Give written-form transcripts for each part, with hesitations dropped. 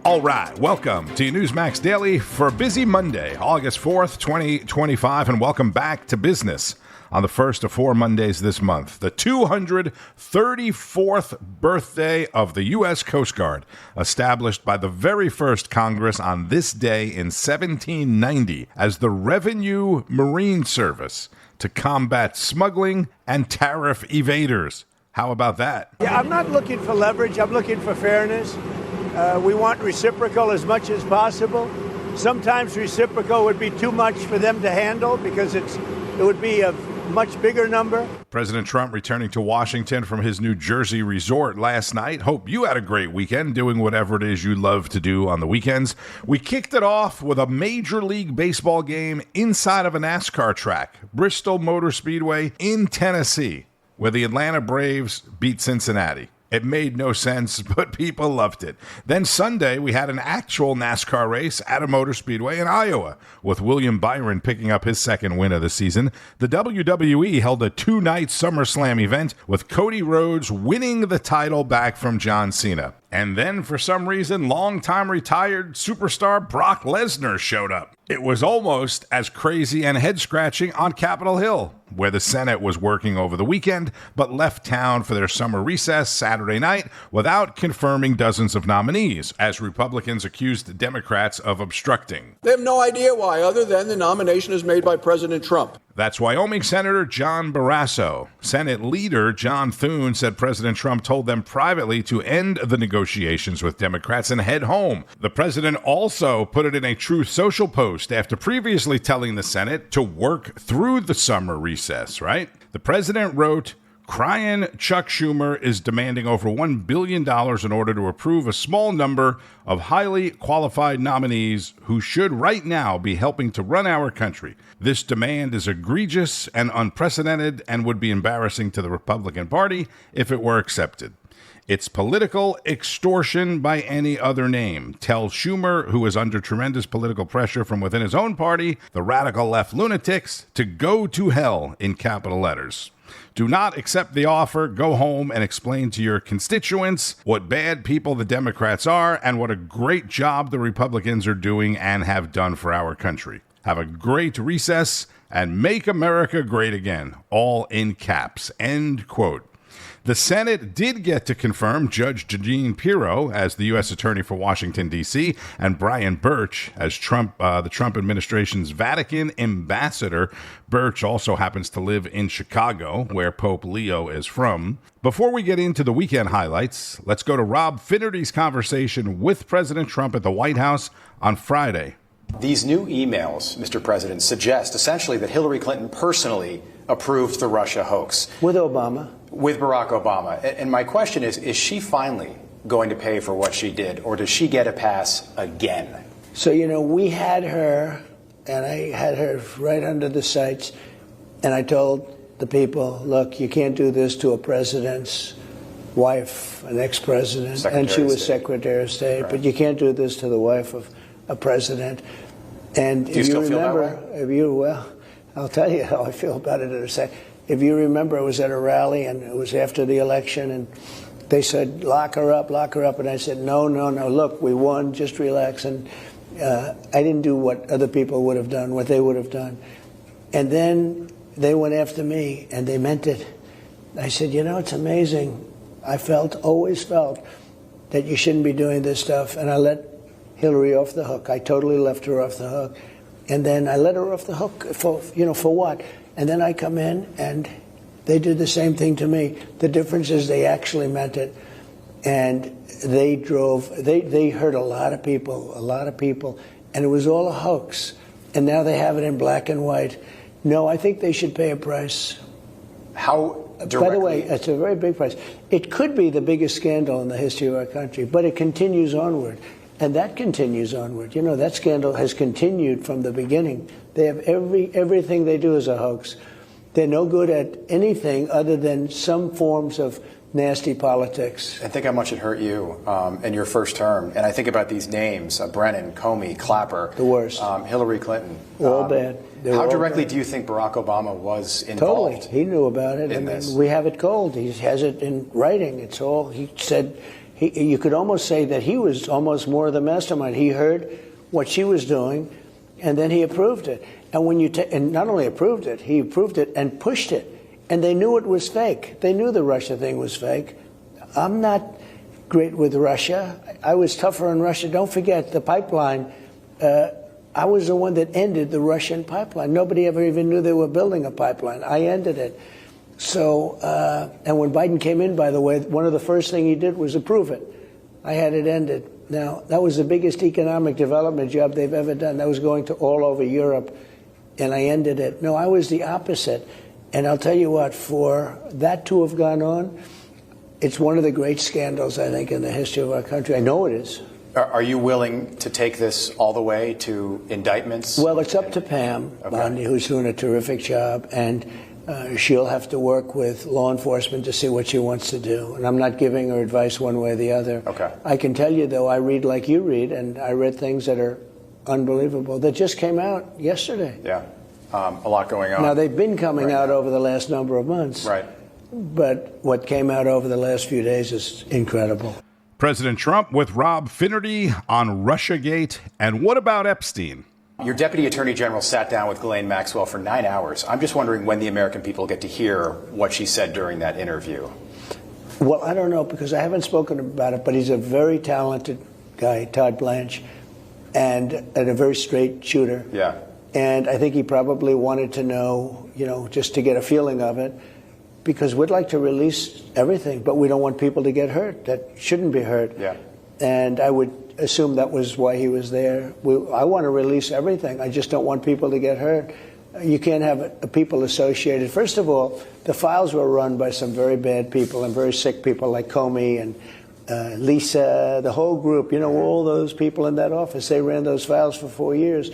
All right, welcome to Newsmax Daily for a busy Monday, August 4th, 2025, and welcome back to business on the first of 4 Mondays this month, the 234th birthday of the U.S. Coast Guard, established by the very first Congress on this day in 1790 as the Revenue Marine Service to combat smuggling and tariff evaders. How about that? Yeah, I'm not looking for leverage. I'm looking for fairness. We want reciprocal as much as possible. Sometimes reciprocal would be too much for them to handle because it would be a much bigger number. President Trump returning to Washington from his New Jersey resort last night. Hope you had a great weekend doing whatever it is you love to do on the weekends. We kicked it off with a Major League Baseball game inside of a NASCAR track, Bristol Motor Speedway in Tennessee, where the Atlanta Braves beat Cincinnati. It made no sense, but people loved it. Then Sunday, we had an actual NASCAR race at a motor speedway in Iowa, with William Byron picking up his second win of the season. The WWE held a 2-night SummerSlam event, with Cody Rhodes winning the title back from John Cena. And then, for some reason, longtime retired superstar Brock Lesnar showed up. It was almost as crazy and head-scratching on Capitol Hill, where the Senate was working over the weekend, but left town for their summer recess Saturday night without confirming dozens of nominees, as Republicans accused Democrats of obstructing. They have no idea why, other than the nomination is made by President Trump. That's Wyoming Senator John Barrasso. Senate leader John Thune said President Trump told them privately to end the negotiations with Democrats and head home. The president also put it in a Truth Social post after previously telling the Senate to work through the summer recess, right? The president wrote, "Crying Chuck Schumer is demanding over $1 billion in order to approve a small number of highly qualified nominees who should right now be helping to run our country. This demand is egregious and unprecedented and would be embarrassing to the Republican Party if it were accepted. It's political extortion by any other name. Tell Schumer, who is under tremendous political pressure from within his own party, the radical left lunatics, to go to hell in capital letters. Do not accept the offer. Go home and explain to your constituents what bad people the Democrats are and what a great job the Republicans are doing and have done for our country. Have a great recess and make America great again." All in caps. End quote. The Senate did get to confirm Judge Jeanine Pirro as the U.S. Attorney for Washington, D.C., and Brian Birch as the Trump administration's Vatican ambassador. Birch also happens to live in Chicago, where Pope Leo is from. Before we get into the weekend highlights, let's go to Rob Finnerty's conversation with President Trump at the White House on Friday. These new emails, Mr. President, suggest essentially that Hillary Clinton personally approved the Russia hoax. With Obama. With Barack Obama. And my question is she finally going to pay for what she did, or does she get a pass again? So, we had her, and I had her right under the sights, and I told the people, look, you can't do this to a president's wife, an ex-president, and she was Secretary of State, right. But you can't do this to the wife of a president. And if you remember, well, I'll tell you how I feel about it in a second. If you remember, I was at a rally, and it was after the election, and they said, lock her up, and I said, no, look, we won, just relax. And I didn't do what other people would have done, what they would have done. And then they went after me, and they meant it. I said, it's amazing. I always felt that you shouldn't be doing this stuff, and I let Hillary off the hook. I totally left her off the hook. And then I let her off the hook for what? And then I come in and they did the same thing to me. The difference is they actually meant it. And they hurt a lot of people, and it was all a hoax. And now they have it in black and white. No, I think they should pay a price. How directly? By the way, it's a very big price. It could be the biggest scandal in the history of our country, but it continues onward. And that continues onward. That scandal has continued from the beginning. They have everything they do is a hoax. They're no good at anything other than some forms of nasty politics. And think how much it hurt you in your first term. And I think about these names, Brennan, Comey, Clapper. The worst. Hillary Clinton. All bad. How directly do you think Barack Obama was involved? Totally. He knew about it. We have it cold. He has it in writing. It's all, he said, you could almost say that he was almost more of the mastermind. He heard what she was doing, and then he approved it. And when and not only approved it, he approved it and pushed it. And they knew it was fake. They knew the Russia thing was fake. I'm not great with Russia. I was tougher on Russia. Don't forget the pipeline. I was the one that ended the Russian pipeline. Nobody ever even knew they were building a pipeline. I ended it. So, and when Biden came in, by the way, one of the first things he did was approve it. I had it ended. Now, that was the biggest economic development job they've ever done. That was going to all over Europe, and I ended it. No, I was the opposite. And I'll tell you what, for that to have gone on, it's one of the great scandals, I think, in the history of our country. I know it is. Are you willing to take this all the way to indictments? Well, it's up to Pam Bondi, who's doing a terrific job, and she'll have to work with law enforcement to see what she wants to do. And I'm not giving her advice one way or the other. Okay. I can tell you, though, I read like you read, and I read things that are unbelievable that just came out yesterday. Yeah, a lot going on. Now, they've been coming out over the last number of months. Right. But what came out over the last few days is incredible. President Trump with Rob Finnerty on Russiagate. And what about Epstein? Your Deputy Attorney General sat down with Ghislaine Maxwell for 9 hours. I'm just wondering when the American people get to hear what she said during that interview. Well, I don't know, because I haven't spoken about it, but he's a very talented guy, Todd Blanche, and a very straight shooter. Yeah. And I think he probably wanted to know, just to get a feeling of it, because we'd like to release everything, but we don't want people to get hurt that shouldn't be hurt. Yeah. And I would assume that was why he was there. I want to release everything. I just don't want people to get hurt. You can't have people associated. First of all, the files were run by some very bad people and very sick people like Comey and Lisa, the whole group, all those people in that office. They ran those files for 4 years.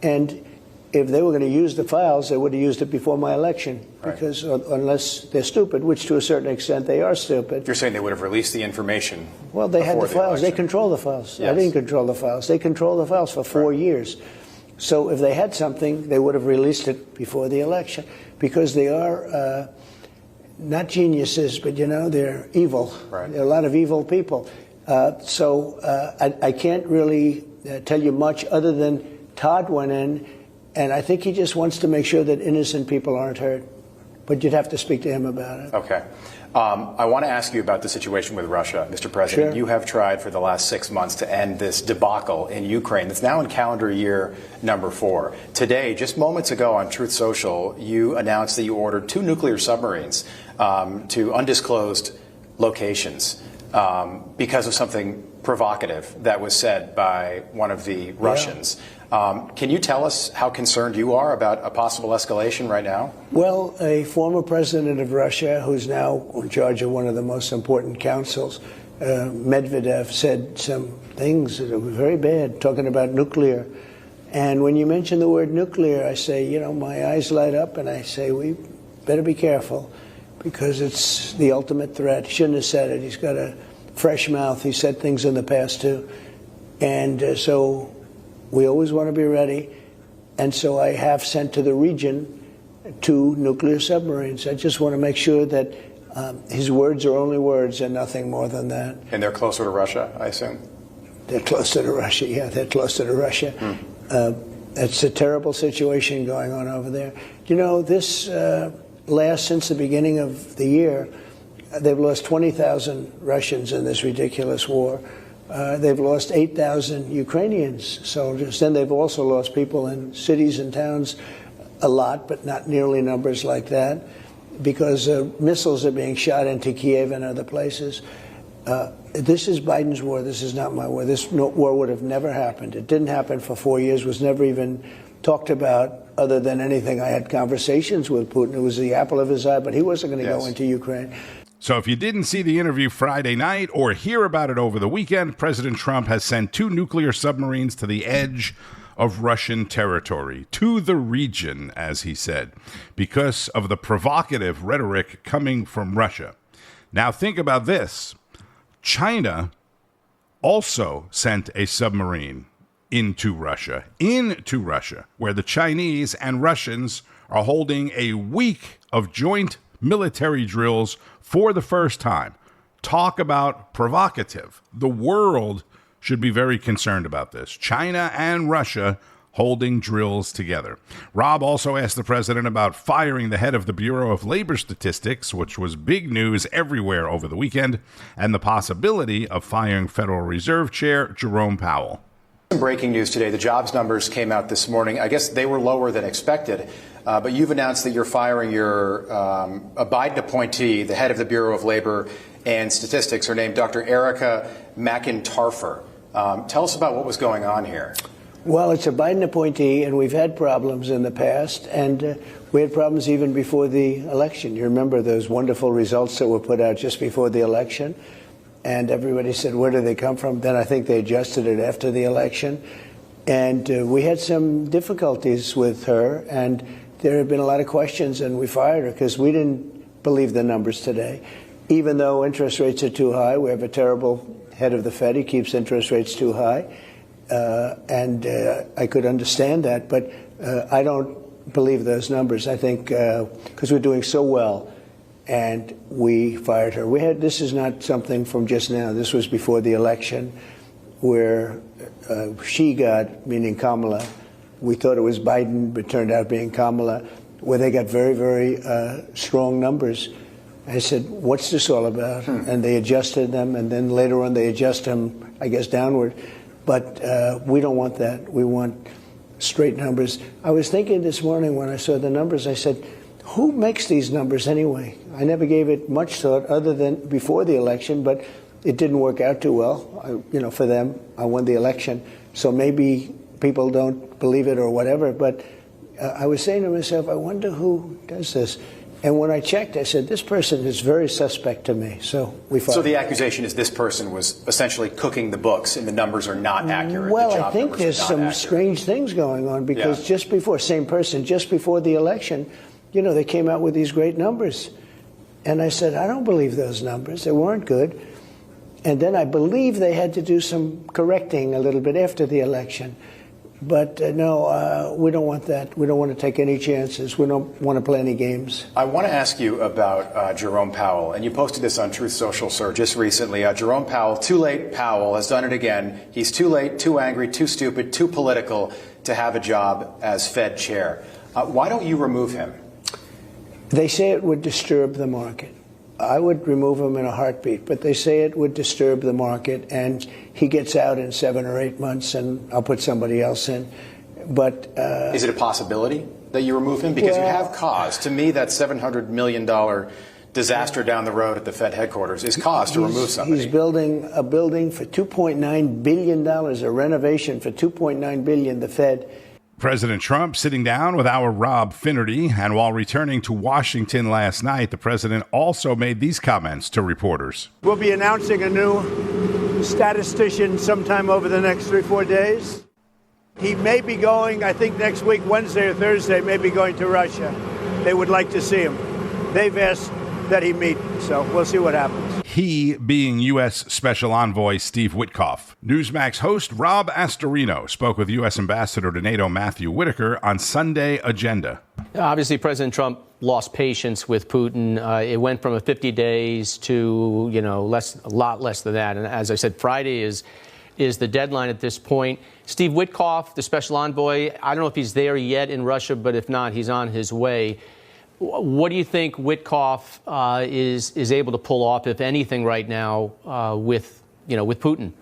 And if they were going to use the files, they would have used it before my election. Right. Because unless they're stupid, which to a certain extent they are stupid. You're saying they would have released the information? Well, they had the files. They election. Control the files. Yes. I didn't control the files. They controlled the files for 4 years. So if they had something, they would have released it before the election, because they are not geniuses, but they're evil. Right. There are a lot of evil people. So I can't really tell you much other than Todd went in, and I think he just wants to make sure that innocent people aren't hurt. But you'd have to speak to him about it. Okay. I want to ask you about the situation with Russia, Mr. President. Sure. You have tried for the last 6 months to end this debacle in Ukraine that's now in calendar year number 4. Today, just moments ago on Truth Social, you announced that you ordered 2 nuclear submarines to undisclosed locations because of something provocative that was said by one of the Russians. Can you tell us how concerned you are about a possible escalation right now? Well, a former president of Russia, who's now in charge of one of the most important councils, Medvedev, said some things that were very bad, talking about nuclear. And when you mention the word nuclear, I say, my eyes light up, and I say, we better be careful, because it's the ultimate threat. He shouldn't have said it. He's got a fresh mouth. He said things in the past, too. And so we always want to be ready. And so I have sent to the region 2 nuclear submarines. I just want to make sure that his words are only words and nothing more than that. And they're closer to Russia, I assume? They're closer to Russia. Yeah, they're closer to Russia. It's a terrible situation going on over there. This since the beginning of the year, they've lost 20,000 Russians in this ridiculous war. They've lost 8,000 Ukrainians soldiers. Then they've also lost people in cities and towns a lot, but not nearly numbers like that, because missiles are being shot into Kiev and other places. This is Biden's war. This is not my war. This war would have never happened. It didn't happen for 4 years, was never even talked about other than anything. I had conversations with Putin. It was the apple of his eye, but he wasn't going to go into Ukraine. So if you didn't see the interview Friday night or hear about it over the weekend, President Trump has sent 2 nuclear submarines to the edge of Russian territory, to the region, as he said, because of the provocative rhetoric coming from Russia. Now think about this. China also sent a submarine into Russia, where the Chinese and Russians are holding a week of joint military drills for the first time. Talk about provocative. The world should be very concerned about this. China and Russia holding drills together. Rob also asked the president about firing the head of the Bureau of Labor Statistics, which was big news everywhere over the weekend, and the possibility of firing Federal Reserve Chair Jerome Powell. Some breaking news today. The jobs numbers came out this morning. I guess they were lower than expected, but you've announced that you're firing your a Biden appointee, the head of the Bureau of Labor and Statistics. Her name, Dr. Erica McIntarfer. Tell us about what was going on here. Well, it's a Biden appointee, and we've had problems in the past, and we had problems even before the election. You remember those wonderful results that were put out just before the election, and everybody said, where do they come from? Then I think they adjusted it after the election, and we had some difficulties with her, and there have been a lot of questions, and we fired her because we didn't believe the numbers today. Even though interest rates are too high, we have a terrible head of the Fed. He keeps interest rates too high. And I could understand that, but I don't believe those numbers. I think because we're doing so well, and we fired her. This is not something from just now. This was before the election, where she got, meaning Kamala. We thought it was Biden, but it turned out being Kamala, where they got very, very strong numbers. I said, what's this all about? And they adjusted them, and then later on they adjust them, I guess, downward. But we don't want that. We want straight numbers. I was thinking this morning when I saw the numbers, I said, who makes these numbers anyway? I never gave it much thought other than before the election, but it didn't work out too well. For them, I won the election. So maybe people don't believe it or whatever. But I was saying to myself, I wonder who does this. And when I checked, I said, this person is very suspect to me. So we fired. So the accusation is this person was essentially cooking the books and the numbers are not accurate. Well, I think there's some strange things going on because just before the election, they came out with these great numbers. And I said, I don't believe those numbers. They weren't good. And then I believe they had to do some correcting a little bit after the election. But no, we don't want that. We don't want to take any chances. We don't want to play any games. I want to ask you about Jerome Powell. And you posted this on Truth Social, sir, just recently. Jerome Powell, too late Powell, has done it again. He's too late, too angry, too stupid, too political to have a job as Fed chair. Why don't you remove him? They say it would disturb the market. I would remove him in a heartbeat, but they say it would disturb the market, and he gets out in 7 or 8 months, and I'll put somebody else in. But is it a possibility that you remove him? Because you have cause. To me, that $700 million disaster down the road at the Fed headquarters is cause to remove somebody. He's building a building for $2.9 billion, a renovation for $2.9 billion, the Fed. President Trump sitting down with our Rob Finnerty, and while returning to Washington last night, the president also made these comments to reporters. We'll be announcing a new statistician sometime over the next 3-4 days. He may be going, I think next week, Wednesday or Thursday, may be going to Russia. They would like to see him. They've asked that he meet, so we'll see what happens. He being U.S. Special Envoy Steve Witkoff. Newsmax host Rob Astorino spoke with U.S. Ambassador to NATO Matthew Whitaker on Sunday Agenda. Obviously, President Trump lost patience with Putin. It went from 50 days to, a lot less than that. And as I said, Friday is the deadline at this point. Steve Witkoff, the Special Envoy, I don't know if he's there yet in Russia, but if not, he's on his way. What do you think Witkoff is able to pull off, if anything, right now with Putin?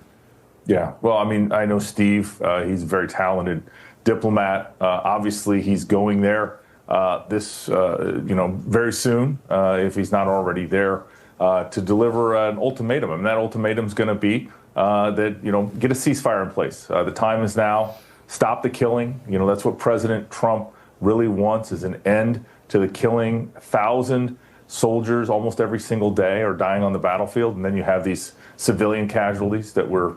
Yeah, well, I know Steve. He's a very talented diplomat. Obviously, he's going there very soon, if he's not already there, to deliver an ultimatum. And that ultimatum is going to be that get a ceasefire in place. The time is now. Stop the killing. That's what President Trump really wants, is an end to the killing. 1,000 soldiers almost every single day are dying on the battlefield, and then you have these civilian casualties that we're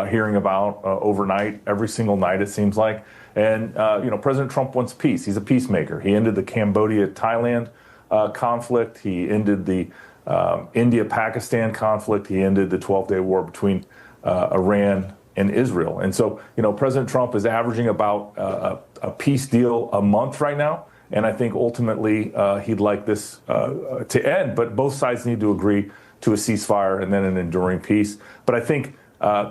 hearing about overnight, every single night it seems like. And President Trump wants peace. He's a peacemaker. He ended the Cambodia-Thailand conflict. He ended the India-Pakistan conflict. He ended the 12-day war between Iran and Israel. And so, President Trump is averaging about a peace deal a month right now. And I think ultimately he'd like this to end, but both sides need to agree to a ceasefire and then an enduring peace. But I think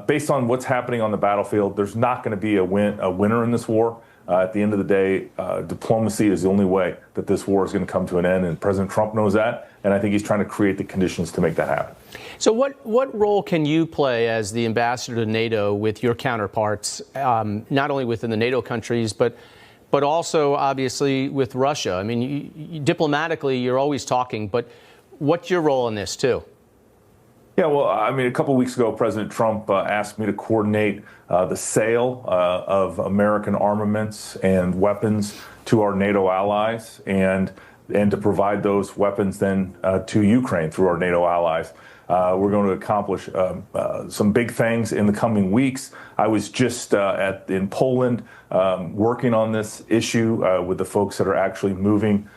based on what's happening on the battlefield, there's not going to be a winner in this war. At the end of the day, diplomacy is the only way that this war is going to come to an end, and President Trump knows that, and I think he's trying to create the conditions to make that happen. So what role can you play as the ambassador to NATO with your counterparts, not only within the NATO countries, but also, obviously, with Russia? I mean, diplomatically, you're always talking, but what's your role in this, too? Yeah, well, I mean, a couple of weeks ago, President Trump asked me to coordinate the sale of American armaments and weapons to our NATO allies and to provide those weapons then to Ukraine through our NATO allies. We're going to accomplish some big things in the coming weeks. I was just in Poland working on this issue with the folks that are actually moving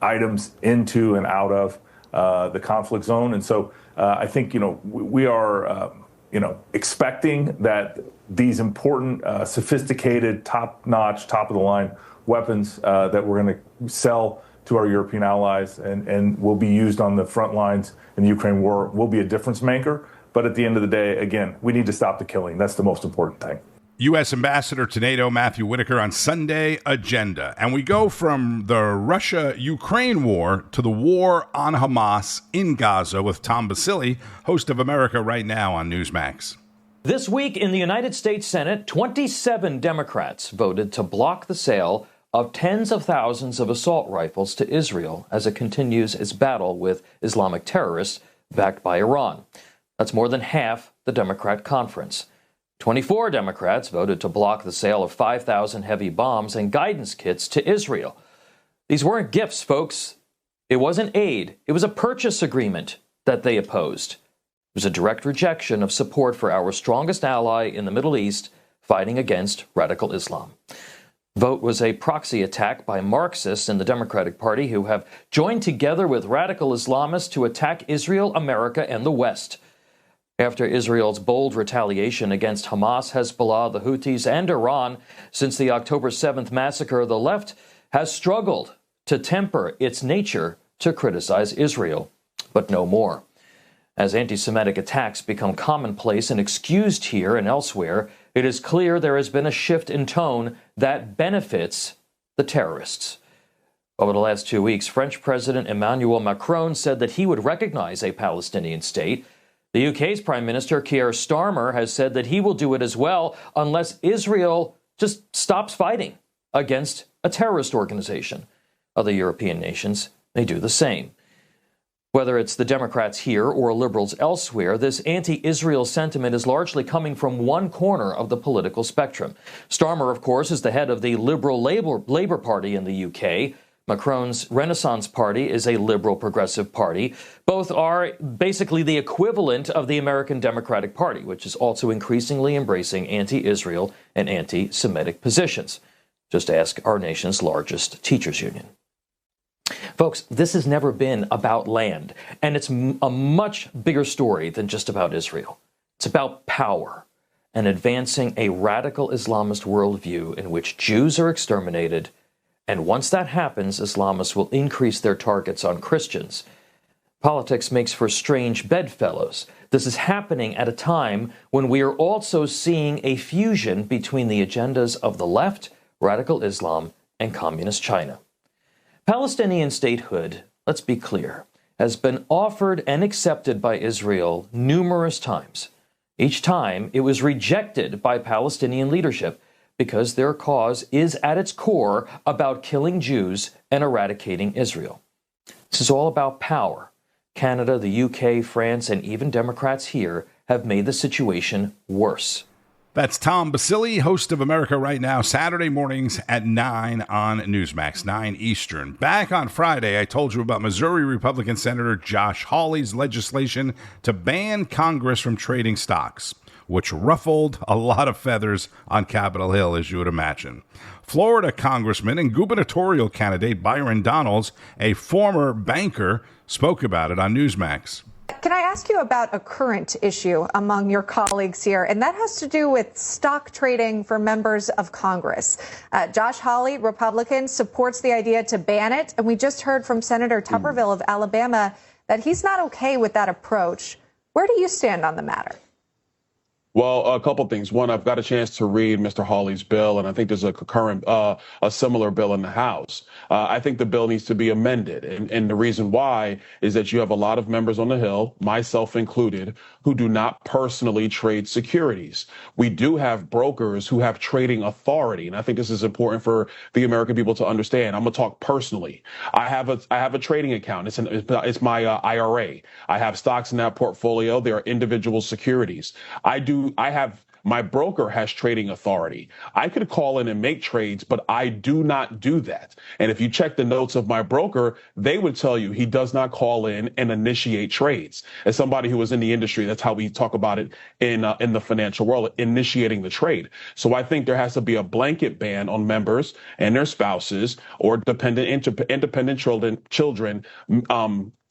items into and out of the conflict zone. And so I think, we are, expecting that these important, sophisticated, top-notch, top-of-the-line weapons that we're going to sell to our European allies and will be used on the front lines in the Ukraine war will be a difference maker. But at the end of the day, again, we need to stop the killing. That's the most important thing. U.S. Ambassador to NATO Matthew Whitaker on Sunday Agenda. And we go from the Russia-Ukraine war to the war on Hamas in Gaza with Tom Basile, host of America Right Now on Newsmax. This week in the United States Senate, 27 Democrats voted to block the sale of tens of thousands of assault rifles to Israel as it continues its battle with Islamic terrorists backed by Iran. That's more than half the Democrat conference. 24 Democrats voted to block the sale of 5,000 heavy bombs and guidance kits to Israel. These weren't gifts, folks. It wasn't aid. It was a purchase agreement that they opposed. It was a direct rejection of support for our strongest ally in the Middle East fighting against radical Islam. The vote was a proxy attack by Marxists in the Democratic Party who have joined together with radical Islamists to attack Israel, America, and the West. After Israel's bold retaliation against Hamas, Hezbollah, the Houthis, and Iran since the October 7th massacre, the left has struggled to temper its nature to criticize Israel, but no more. As anti-Semitic attacks become commonplace and excused here and elsewhere, it is clear there has been a shift in tone that benefits the terrorists. Over the last 2 weeks, French President Emmanuel Macron said that he would recognize a Palestinian state. The UK's Prime Minister Keir Starmer has said that he will do it as well unless Israel just stops fighting against a terrorist organization. Other European nations may do the same. Whether it's the Democrats here or liberals elsewhere, this anti-Israel sentiment is largely coming from one corner of the political spectrum. Starmer, of course, is the head of the Liberal Labour Party in the UK. Macron's Renaissance Party is a liberal progressive party. Both are basically the equivalent of the American Democratic Party, which is also increasingly embracing anti-Israel and anti-Semitic positions. Just ask our nation's largest teachers union. Folks, this has never been about land, and it's a much bigger story than just about Israel. It's about power and advancing a radical Islamist worldview in which Jews are exterminated. And once that happens, Islamists will increase their targets on Christians. Politics makes for strange bedfellows. This is happening at a time when we are also seeing a fusion between the agendas of the left, radical Islam, and communist China. Palestinian statehood, let's be clear, has been offered and accepted by Israel numerous times. Each time, it was rejected by Palestinian leadership, because their cause is at its core about killing Jews and eradicating Israel. This is all about power. Canada, the UK, France, and even Democrats here have made the situation worse. That's Tom Basile, host of America Right Now, Saturday mornings at 9 on Newsmax, 9 Eastern. Back on Friday, I told you about Missouri Republican Senator Josh Hawley's legislation to ban Congress from trading stocks. which ruffled a lot of feathers on Capitol Hill, as you would imagine. Florida Congressman and gubernatorial candidate Byron Donalds, a former banker, spoke about it on Newsmax. Can I ask you about a current issue among your colleagues here? And that has to do with stock trading for members of Congress. Josh Hawley, Republican, supports the idea to ban it. And we just heard from Senator Tuberville of Alabama that he's not okay with that approach. Where do you stand on the matter? Well, a couple things. One, I've got a chance to read Mr. Hawley's bill, and I think there's a similar bill in the House. I think the bill needs to be amended. And the reason why is that you have a lot of members on the Hill, myself included, who do not personally trade securities. We do have brokers who have trading authority. And I think this is important for the American people to understand. I'm going to talk personally. I have a trading account. It's my IRA. I have stocks in that portfolio. They are individual securities. My broker has trading authority. I could call in and make trades, but I do not do that. And if you check the notes of my broker, they would tell you he does not call in and initiate trades. As somebody who was in the industry, that's how we talk about it in the financial world, initiating the trade. So I think there has to be a blanket ban on members and their spouses or independent children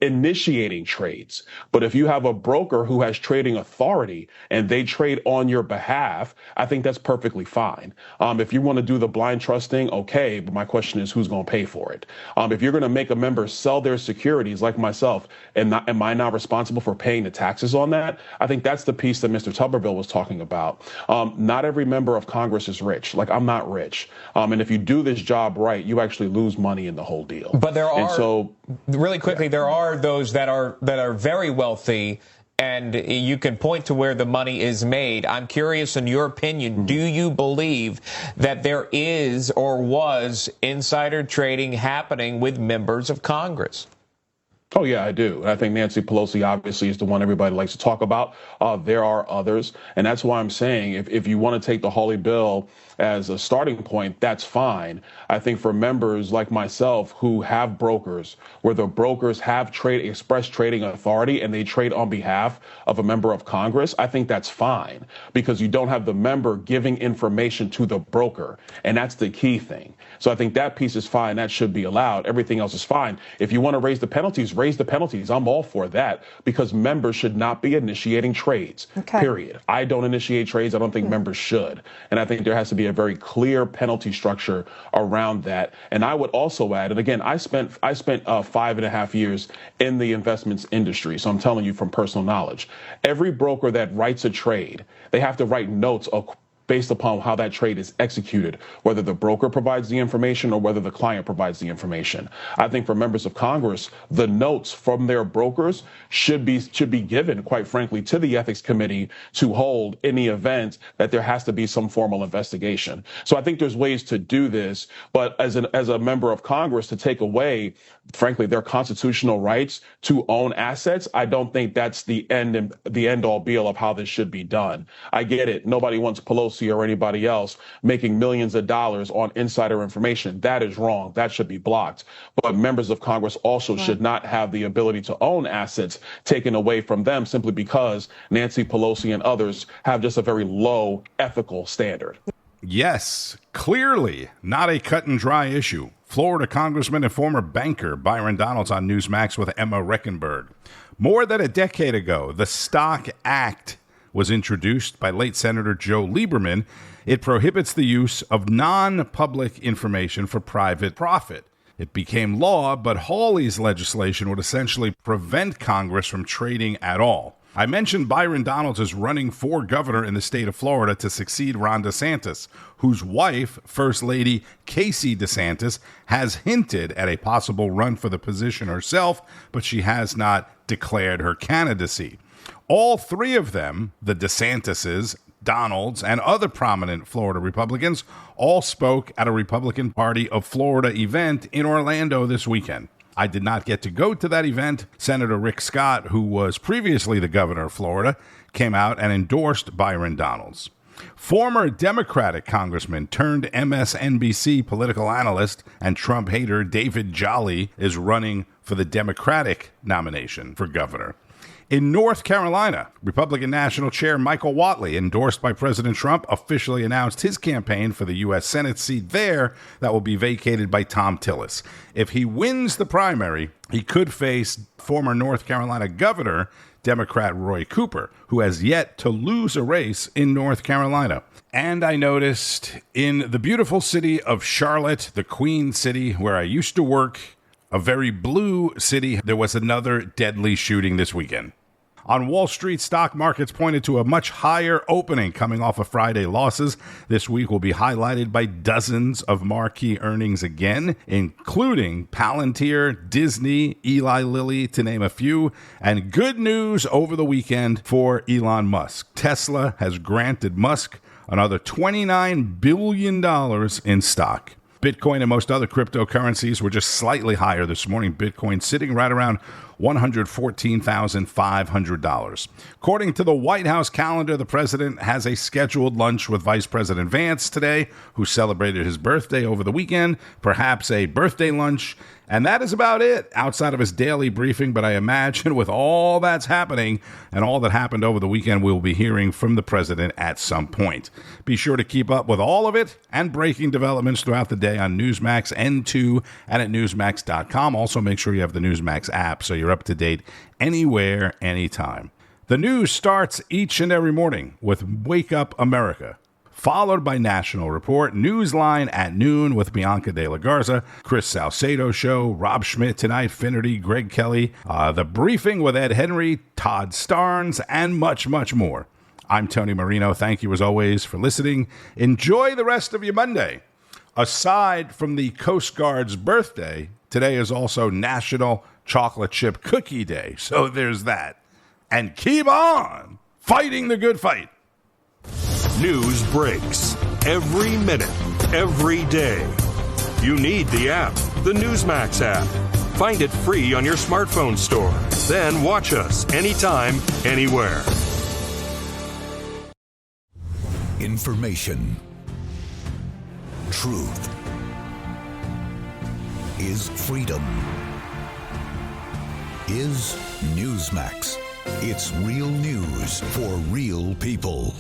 initiating trades. But if you have a broker who has trading authority and they trade on your behalf, I think that's perfectly fine. If you want to do the blind trusting, okay, but my question is who's going to pay for it? If you're going to make a member sell their securities like myself, am I not responsible for paying the taxes on that? I think that's the piece that Mr. Tuberville was talking about. Not every member of Congress is rich. Like, I'm not rich. And if you do this job right, you actually lose money in the whole deal. But there are, really quickly, there are those that are very wealthy, and you can point to where the money is made. I'm curious, in your opinion, do you believe that there is or was insider trading happening with members of Congress? Oh, yeah, I do. I think Nancy Pelosi obviously is the one everybody likes to talk about. There are others. And that's why I'm saying if you want to take the Hawley bill as a starting point, that's fine. I think for members like myself who have brokers, where the brokers have express trading authority and they trade on behalf of a member of Congress, I think that's fine because you don't have the member giving information to the broker. And that's the key thing. So I think that piece is fine. That should be allowed. Everything else is fine. If you want to raise the penalties, raise the penalties. I'm all for that because members should not be initiating trades, period. I don't initiate trades. I don't think members should. And I think there has to be a very clear penalty structure around that. And I would also add, and again, I spent 5.5 years in the investments industry. So I'm telling you from personal knowledge, every broker that writes a trade, they have to write notes based upon how that trade is executed, whether the broker provides the information or whether the client provides the information. I think for members of Congress, the notes from their brokers should be given, quite frankly, to the Ethics Committee to hold in the event that there has to be some formal investigation. So I think there's ways to do this, but as a member of Congress to take away, frankly, their constitutional rights to own assets, I don't think that's the end all be all of how this should be done. I get it. Nobody wants Pelosi or anybody else making millions of dollars on insider information. That is wrong. That should be blocked. But members of Congress also should not have the ability to own assets taken away from them simply because Nancy Pelosi and others have just a very low ethical standard. Yes, clearly not a cut and dry issue. Florida Congressman and former banker Byron Donalds on Newsmax with Emma Reckenberg. More than a decade ago, the Stock Act was introduced by late Senator Joe Lieberman. It prohibits the use of non-public information for private profit. It became law, but Hawley's legislation would essentially prevent Congress from trading at all. I mentioned Byron Donalds is running for governor in the state of Florida to succeed Ron DeSantis, whose wife, First Lady Casey DeSantis, has hinted at a possible run for the position herself, but she has not declared her candidacy. All three of them, the DeSantises, Donalds, and other prominent Florida Republicans, all spoke at a Republican Party of Florida event in Orlando this weekend. I did not get to go to that event. Senator Rick Scott, who was previously the governor of Florida, came out and endorsed Byron Donalds. Former Democratic Congressman turned MSNBC political analyst and Trump hater David Jolly is running for the Democratic nomination for governor. In North Carolina, Republican National Chair Michael Whatley, endorsed by President Trump, officially announced his campaign for the U.S. Senate seat there that will be vacated by Thom Tillis. If he wins the primary, he could face former North Carolina Governor, Democrat Roy Cooper, who has yet to lose a race in North Carolina. And I noticed in the beautiful city of Charlotte, the Queen City, where I used to work, a very blue city, there was another deadly shooting this weekend. On Wall Street, stock markets pointed to a much higher opening coming off of Friday losses. This week will be highlighted by dozens of marquee earnings again, including Palantir, Disney, Eli Lilly, to name a few. And good news over the weekend for Elon Musk. Tesla has granted Musk another $29 billion in stock. Bitcoin and most other cryptocurrencies were just slightly higher this morning. Bitcoin sitting right around $114,500. According to the White House calendar, the president has a scheduled lunch with Vice President Vance today, who celebrated his birthday over the weekend, perhaps a birthday lunch. And that is about it outside of his daily briefing. But I imagine with all that's happening and all that happened over the weekend, we'll be hearing from the president at some point. Be sure to keep up with all of it and breaking developments throughout the day on Newsmax N2 and at Newsmax.com. Also, make sure you have the Newsmax app so you're up to date anywhere, anytime. The news starts each and every morning with Wake Up America, followed by National Report, Newsline at noon with Bianca De La Garza, Chris Salcedo Show, Rob Schmidt tonight, Finnerty, Greg Kelly, The Briefing with Ed Henry, Todd Starnes, and much, much more. I'm Tony Marino. Thank you, as always, for listening. Enjoy the rest of your Monday. Aside from the Coast Guard's birthday, today is also National Chocolate Chip Cookie Day. So there's that. And keep on fighting the good fight. News breaks every minute, every day. You need the app, the Newsmax app. Find it free on your smartphone store. Then watch us anytime, anywhere. Information. Truth is freedom. Is Newsmax. It's real news for real people.